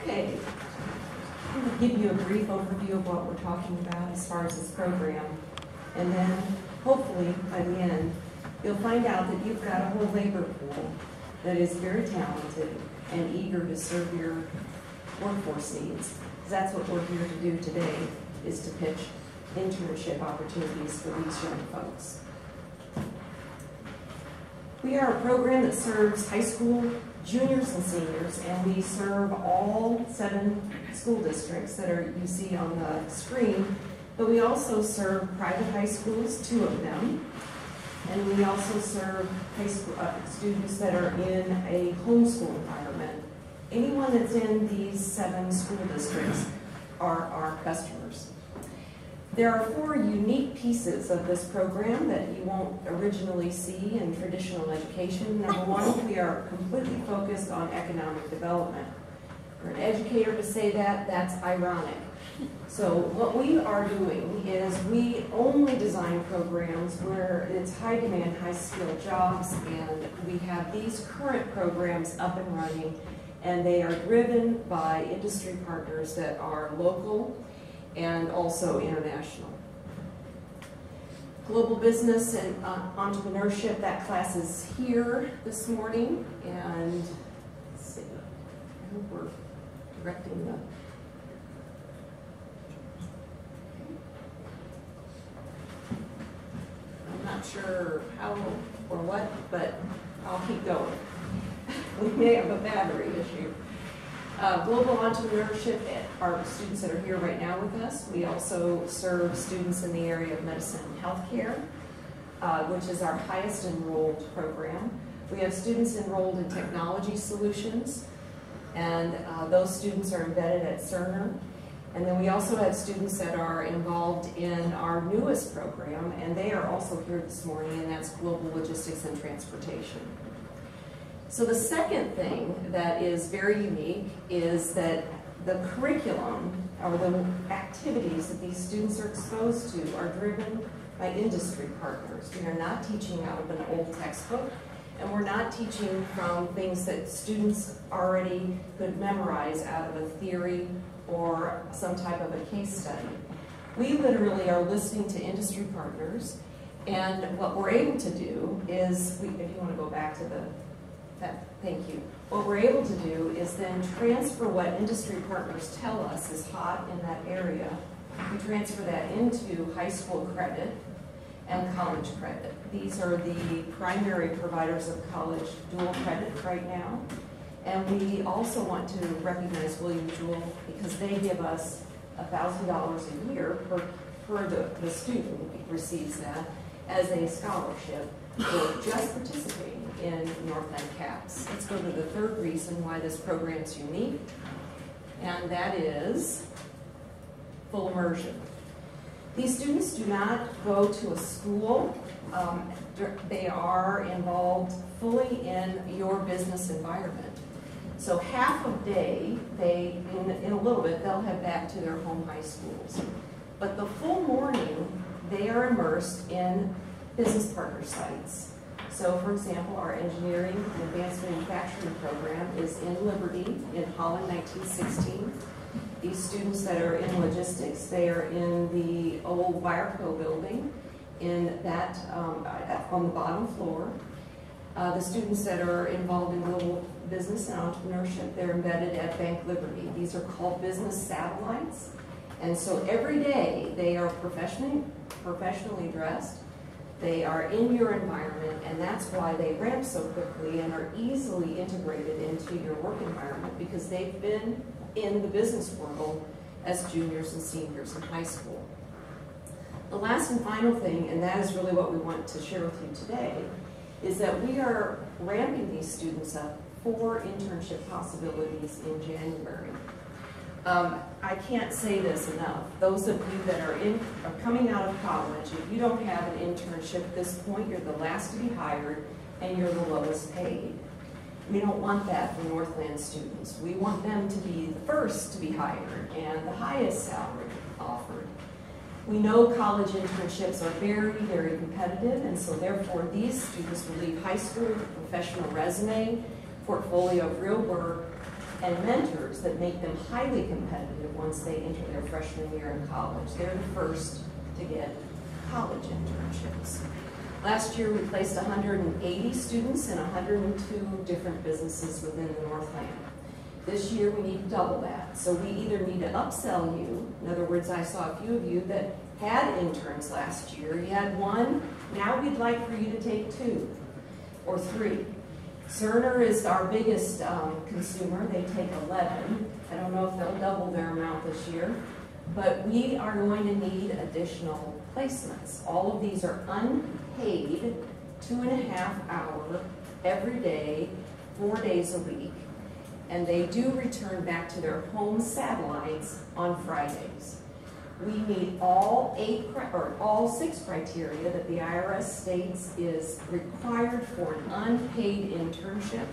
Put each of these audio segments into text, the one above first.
Okay, I'm going to give you a brief overview of what we're talking about as far as this program. And then, hopefully, by the end, you'll find out that you've got a whole labor pool that is very talented and eager to serve your workforce needs. Because that's what we're here to do today, is to pitch internship opportunities for these young folks. We are a program that serves high school juniors and seniors, and we serve all 7 school districts that you see on the screen, but we also serve private high schools, 2 of them, and we also serve high school students that are in a homeschool environment. Anyone that's in these 7 school districts are our customers. There are 4 unique pieces of this program that you won't originally see in traditional education. Number 1, we are completely focused on economic development. For an educator to say that, that's ironic. So what we are doing is we only design programs where it's high demand, high skilled jobs, and we have these current programs up and running, and they are driven by industry partners that are local and also international. Global business and entrepreneurship, that class is here this morning, and let's see, I hope we're directing the I'm not sure how or what, but I'll keep going. We may have a battery issue. Global entrepreneurship, our students that are here right now with us. We also serve students in the area of medicine and healthcare, which is our highest enrolled program. We have students enrolled in technology solutions, and those students are embedded at Cerner. And then we also have students that are involved in our newest program, and they are also here this morning, and that's global logistics and transportation. So the second thing that is very unique is that the curriculum, or the activities that these students are exposed to, are driven by industry partners. We are not teaching out of an old textbook, and we're not teaching from things that students already could memorize out of a theory or some type of a case study. We literally are listening to industry partners, and what we're able to do is, if you want to go back to thank you. What we're able to do is then transfer what industry partners tell us is hot in that area. We transfer that into high school credit and college credit. These are the primary providers of college dual credit right now. And we also want to recognize William Jewell because they give us $1,000 a year per the student receives that as a scholarship for just participating in Northland CAPS. Let's go to the 3rd reason why this program is unique, and that is full immersion. These students do not go to a school. They are involved fully in your business environment. So half of the day, in a little bit, they'll head back to their home high schools. But the full morning, they are immersed in business partner sites. So, for example, our engineering and advanced manufacturing program is in Liberty, in Holland 1916. These students that are in logistics, they are in the old Wireco building, in that on the bottom floor. The students that are involved in global business and entrepreneurship, they're embedded at Bank Liberty. These are called business satellites. And so every day they are professionally dressed. They are in your environment, and that's why they ramp so quickly and are easily integrated into your work environment because they've been in the business world as juniors and seniors in high school. The last and final thing, and that is really what we want to share with you today, is that we are ramping these students up for internship possibilities in January. I can't say this enough. Those of you that are coming out of college, if you don't have an internship at this point, you're the last to be hired and you're the lowest paid. We don't want that for Northland students. We want them to be the first to be hired and the highest salary offered. We know college internships are very, very competitive, and so therefore these students will leave high school with a professional resume, portfolio of real work, and mentors that make them highly competitive once they enter their freshman year in college. They're the first to get college internships. Last year, we placed 180 students in 102 different businesses within the Northland. This year, we need to double that. So we either need to upsell you. In other words, I saw a few of you that had interns last year. You had one. Now we'd like for you to take 2 or 3. Cerner is our biggest consumer. They take 11. I don't know if they'll double their amount this year. But we are going to need additional placements. All of these are unpaid, 2.5 hour, every day, 4 days a week. And they do return back to their home satellites on Fridays. We need all 6 criteria that the IRS states is required for an unpaid internship,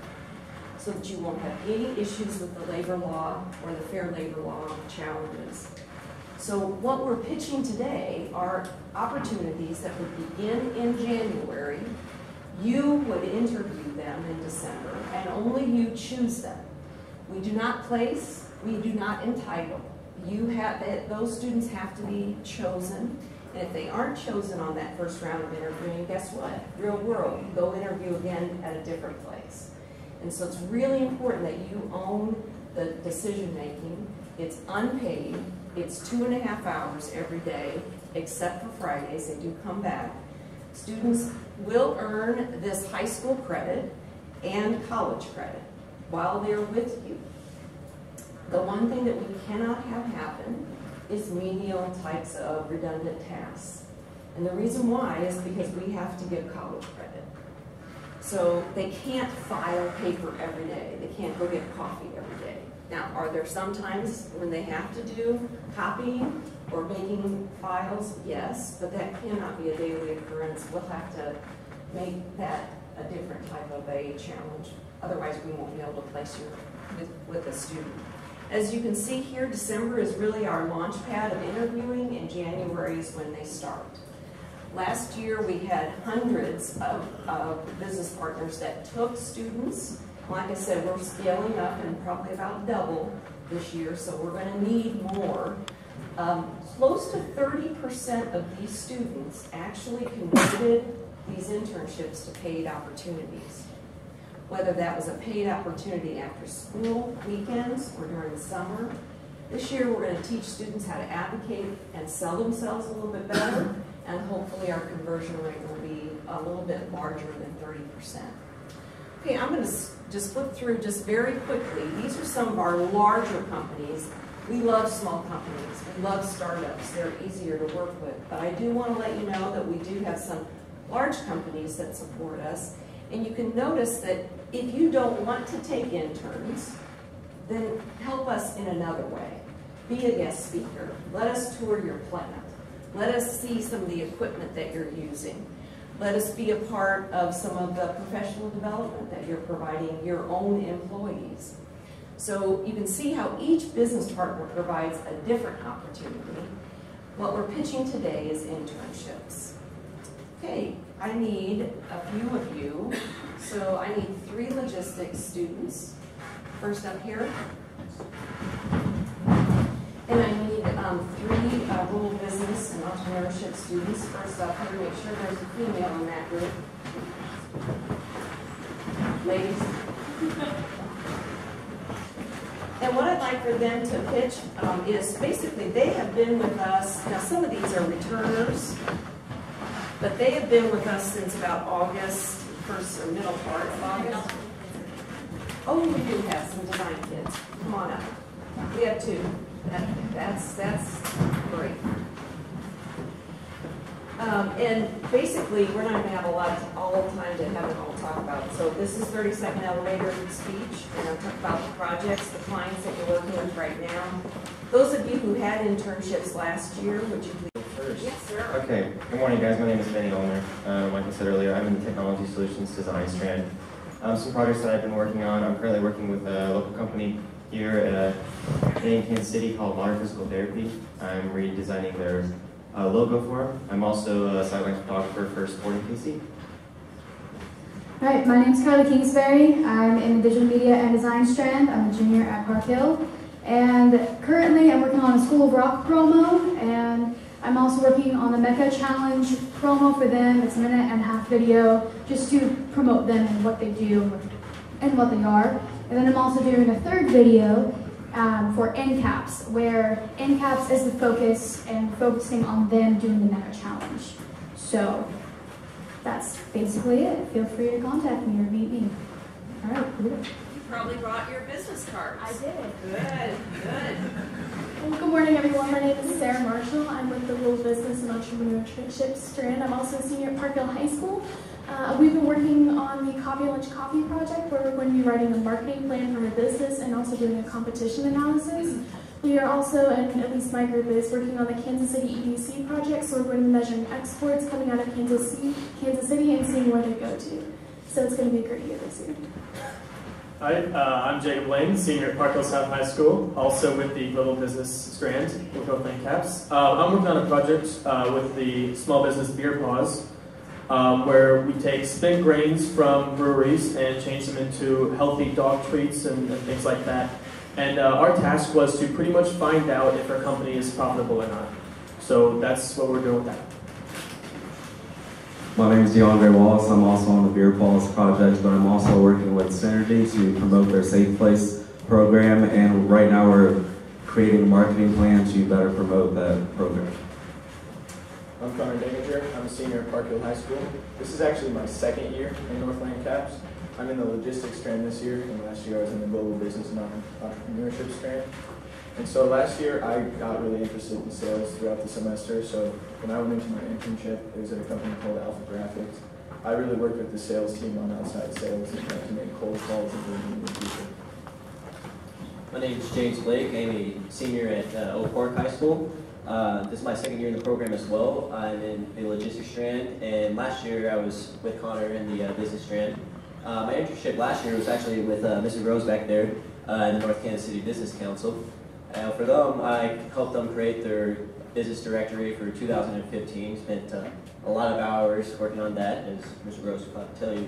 so that you won't have any issues with the labor law or the fair labor law challenges. So what we're pitching today are opportunities that would begin in January. You would interview them in December, and only you choose them. We do not place, we do not entitle. Those students have to be chosen, and if they aren't chosen on that first round of interviewing, guess what? Real world, you go interview again at a different place. And so it's really important that you own the decision making. It's unpaid. It's 2.5 hours every day, except for Fridays. They do come back. Students will earn this high school credit and college credit while they're with you. The one thing that we cannot have happen is menial types of redundant tasks. And the reason why is because we have to give college credit. So they can't file paper every day. They can't go get coffee every day. Now, are there some times when they have to do copying or making files? Yes, but that cannot be a daily occurrence. We'll have to make that a different type of a challenge. Otherwise, we won't be able to place you with a student. As you can see here, December is really our launch pad of interviewing, and January is when they start. Last year, we had hundreds of business partners that took students. Like I said, we're scaling up and probably about double this year, so we're going to need more. Close to 30% of these students actually converted these internships to paid opportunities. Whether that was a paid opportunity after school, weekends, or during the summer. This year we're going to teach students how to advocate and sell themselves a little bit better, and hopefully our conversion rate will be a little bit larger than 30%. Okay, I'm going to just flip through just very quickly. These are some of our larger companies. We love small companies. We love startups. They're easier to work with. But I do want to let you know that we do have some large companies that support us. And you can notice that if you don't want to take interns, then help us in another way. Be a guest speaker. Let us tour your plant. Let us see some of the equipment that you're using. Let us be a part of some of the professional development that you're providing your own employees. So you can see how each business partner provides a different opportunity. What we're pitching today is internships. Okay, I need a few of you. So I need 3 logistics students. First up here. And I need 3 rural business and entrepreneurship students. First up here, make sure there's a female in that group. Ladies. And what I'd like for them to pitch is basically they have been with us. Now some of these are returners, but they have been with us since about August, first or middle part of August. Oh, we do have some design kids. Come on up. We have 2. That's great. And basically, we're not going to have all the time to have it all talk about. So this is 30-second elevator speech, and I'll talk about the projects, the clients that you're working with right now. Those of you who had internships last year, would you please? First. Yes, sir. Okay. Good morning, guys. My name is Benny Ulmer. Like I said earlier, I'm in the Technology Solutions Design strand. Some projects that I've been working on. I'm currently working with a local company here in Kansas City called Modern Physical Therapy. I'm redesigning their logo for them. I'm also a sideline photographer for Sporting PC. Right, my name is Carly Kingsbury. I'm in the Digital Media and Design strand. I'm a junior at Park Hill. And currently I'm working on a School of Rock promo, and I'm also working on the Mecca Challenge promo for them. It's a 1.5-minute video just to promote them and what they do and what they are. And then I'm also doing a third video for NCAPS, where NCAPS is the focus and focusing on them doing the Mecca Challenge. So that's basically it. Feel free to contact me or meet me. All right, cool. Probably brought your business cards. I did. Good. Well, good morning, everyone. My name is Sarah Marshall. I'm with the Rural Business and Entrepreneurship strand. I'm also a senior at Park Hill High School. We've been working on the Coffee Lunch Coffee project, where we're going to be writing a marketing plan for our business and also doing a competition analysis. We are also, and at least my group is, working on the Kansas City EDC project, so we're going to be measuring exports coming out of Kansas City and seeing where they go to. So it's going to be a great year this year. Hi, I'm Jacob Lane, senior at Park Hill South High School, also with the Global Business Strand with Northland CAPS. I'm working on a project with the small business Beer Paws, where we take spent grains from breweries and change them into healthy dog treats and things like that. And our task was to pretty much find out if our company is profitable or not. So that's what we're doing with that. My name is DeAndre Wallace. I'm also on the Beer Paws project, but I'm also working with Synergy to promote their Safe Place program, and right now we're creating a marketing plan to better promote that program. I'm Connor Danger. I'm a senior at Park Hill High School. This is actually my second year in Northland CAPS. I'm in the logistics strand this year, and last year I was in the global business and entrepreneurship strand. And so last year I got really interested in sales throughout the semester. So when I went into my internship, it was at a company called Alpha Graphics. I really worked with the sales team on outside sales and had to make cold calls and bring new people. My name is James Blake. I'm a senior at Oak Park High School. This is my second year in the program as well. I'm in the logistics strand, and last year I was with Connor in the business strand. My internship last year was actually with Mrs. Rose back there in the North Kansas City Business Council. For them, I helped them create their business directory for 2015. Spent a lot of hours working on that, as Mr. Rose will probably tell you.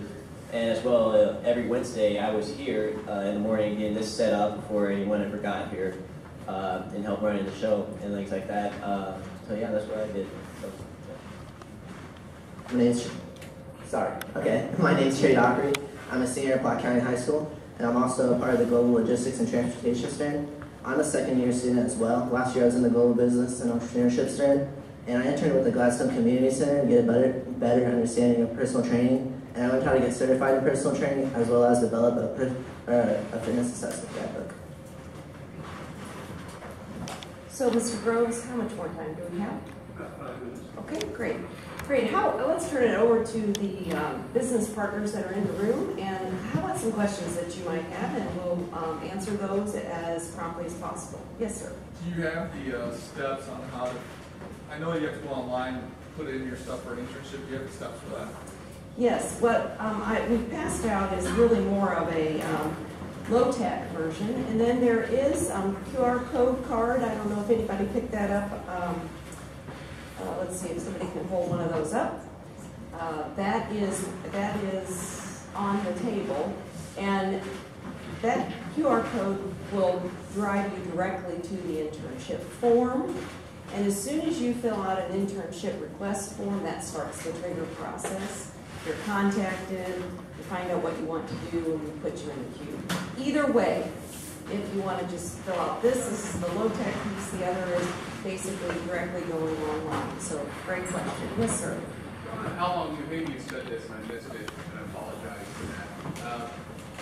And as well, every Wednesday I was here in the morning getting this set up before anyone ever got here and help running the show and things like that. So yeah, that's what I did. So, yeah. My name's Trey Dockery. I'm a senior at Black County High School, and I'm also a part of the Global Logistics and Transportation strand. I'm a second-year student as well. Last year I was in the Global Business and Entrepreneurship strand, and I interned with the Gladstone Community Center to get a better understanding of personal training, and I learned how to get certified in personal training, as well as develop a fitness assessment guidebook. So, Mr. Groves, how much more time do we have? Okay, great. Let's turn it over to the business partners that are in the room, and how about some questions that you might have, and we'll answer those as promptly as possible. Yes, sir. Do you have the steps on how to, I know you have to go online, put in your stuff for an internship, do you have the steps for that? Yes, what we've passed out is really more of a low-tech version, and then there is QR code card. I don't know if anybody picked that up. Let's see if somebody can hold one of those up. That is on the table, and that QR code will drive you directly to the internship form. And as soon as you fill out an internship request form, that starts the trigger process. You're contacted, you find out what you want to do, and we put you in the queue. Either way, if you want to just fill out this is the low-tech piece, the other is basically directly going online. So, great question. Yes, sir. How long, maybe you said this and I missed it, and I apologize for that.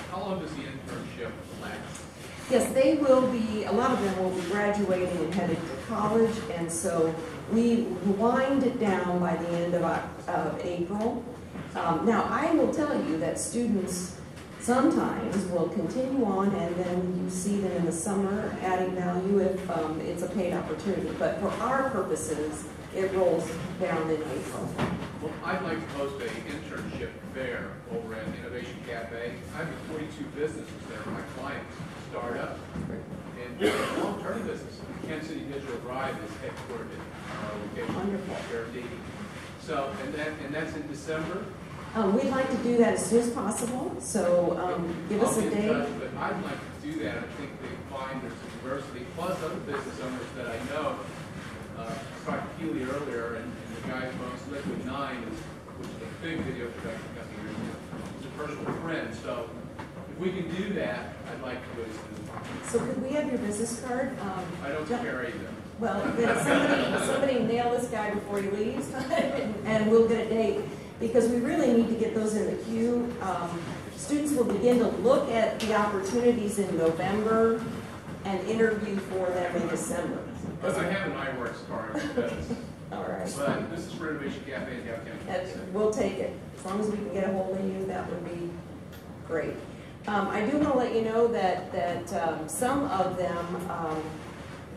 How long does the internship last? Yes, they will be, a lot of them will be graduating and headed to college, and so we wind it down by the end of April. Now, I will tell you that students sometimes will continue on, and then you see them in the summer adding value if it's a paid opportunity. But for our purposes, it rolls down in April. Well, I'd like to host an internship fair over at Innovation Cafe. I have 42 businesses there. My clients start up. And it's a long-term business. Kansas City Digital Drive is headquartered at our location. Wonderful. So, and that's in December. We'd like to do that as soon as possible, so give us a date. But I'd like to do that. I think they find there's a diversity, plus other business owners that I know. I talked to Keely earlier, and the guy who owns Liquid 9, which is a big video production company, he's a personal friend. So if we can do that, I'd like to do it. So could we have your business card? I don't carry them. Well, somebody nail this guy before he leaves, and we'll get a date, because we really need to get those in the queue. Students will begin to look at the opportunities in November and interview for them in December. But I have an iWorks card. All right. But this is for Innovation Cafe in downtown. We'll take it. As long as we can get a hold of you, that would be great. I do want to let you know that some of them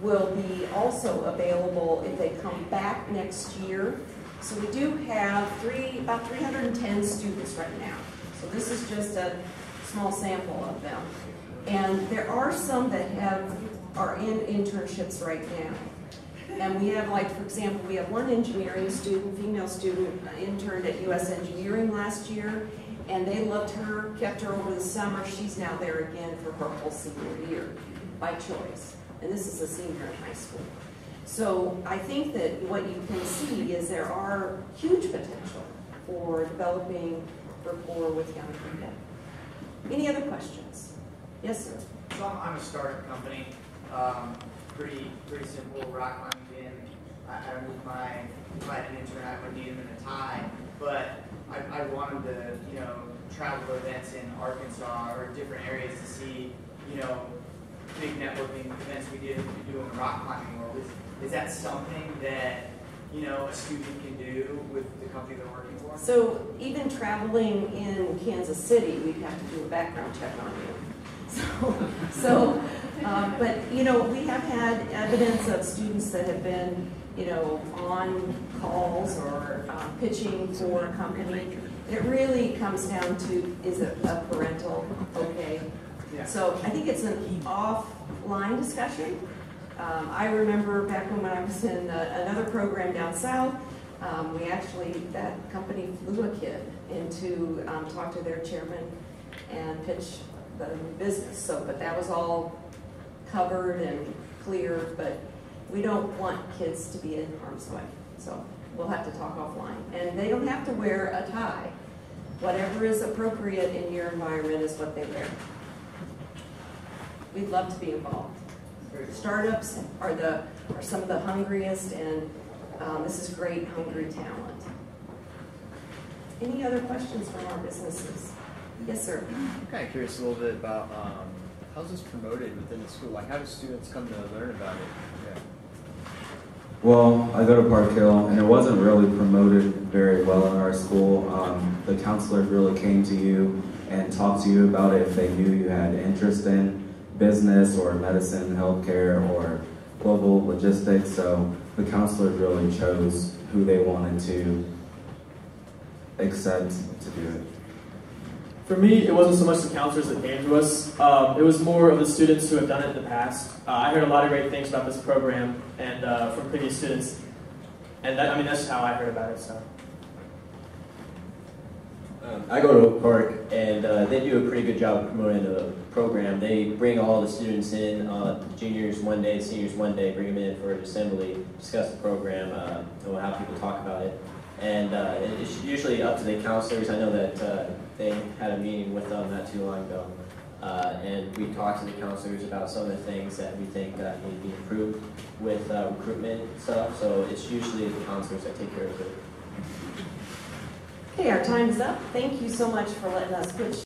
will be also available if they come back next year. So we do have about 310 students right now. So this is just a small sample of them. And there are some that are in internships right now. And we have, like, for example, we have one engineering student, female student, interned at US Engineering last year, and they loved her, kept her over the summer. She's now there again for her whole senior year by choice. And this is a senior in high school. So I think that what you can see is there are huge potential for developing rapport with young people. Any other questions? Yes, sir. So I'm a startup company. Pretty simple rock climbing in. I with if I had an intern, I would need him in a tie. But I wanted to, travel to events in Arkansas or different areas to see, big networking events we do in the rock climbing world. Is that something that, a student can do with the company they're working for? So even traveling in Kansas City, we'd have to do a background check on you. But we have had evidence of students that have been, on calls or pitching for a company. It really comes down to, is it a parental okay? Yeah. So I think it's an offline discussion. I remember back when I was in another program down south, that company flew a kid in to talk to their chairman and pitch the business. But that was all covered and clear, but we don't want kids to be in harm's way. So we'll have to talk offline. And they don't have to wear a tie. Whatever is appropriate in your environment is what they wear. We'd love to be involved. Startups are some of the hungriest, and this is great, hungry talent. Any other questions from our businesses? Yes, sir. I'm kind of curious a little bit about how's this promoted within the school? Like, how do students come to learn about it? Yeah. Well, I go to Park Hill, and it wasn't really promoted very well in our school. The counselor really came to you and talked to you about it if they knew you had interest in business or medicine, healthcare, or global logistics. So the counselors really chose who they wanted to accept to do it. For me, it wasn't so much the counselors that came to us. It was more of the students who have done it in the past. I heard a lot of great things about this program and from previous students. And that's how I heard about it. So. I go to Oak Park, and they do a pretty good job of promoting the program. They bring all the students in, juniors one day, seniors one day, bring them in for an assembly, discuss the program, and we'll have people talk about it. And it's usually up to the counselors. I know that they had a meeting with them not too long ago, and we talked to the counselors about some of the things that we think need to be improved with recruitment stuff. So it's usually the counselors that take care of it. Okay, our time's up. Thank you so much for letting us pitch.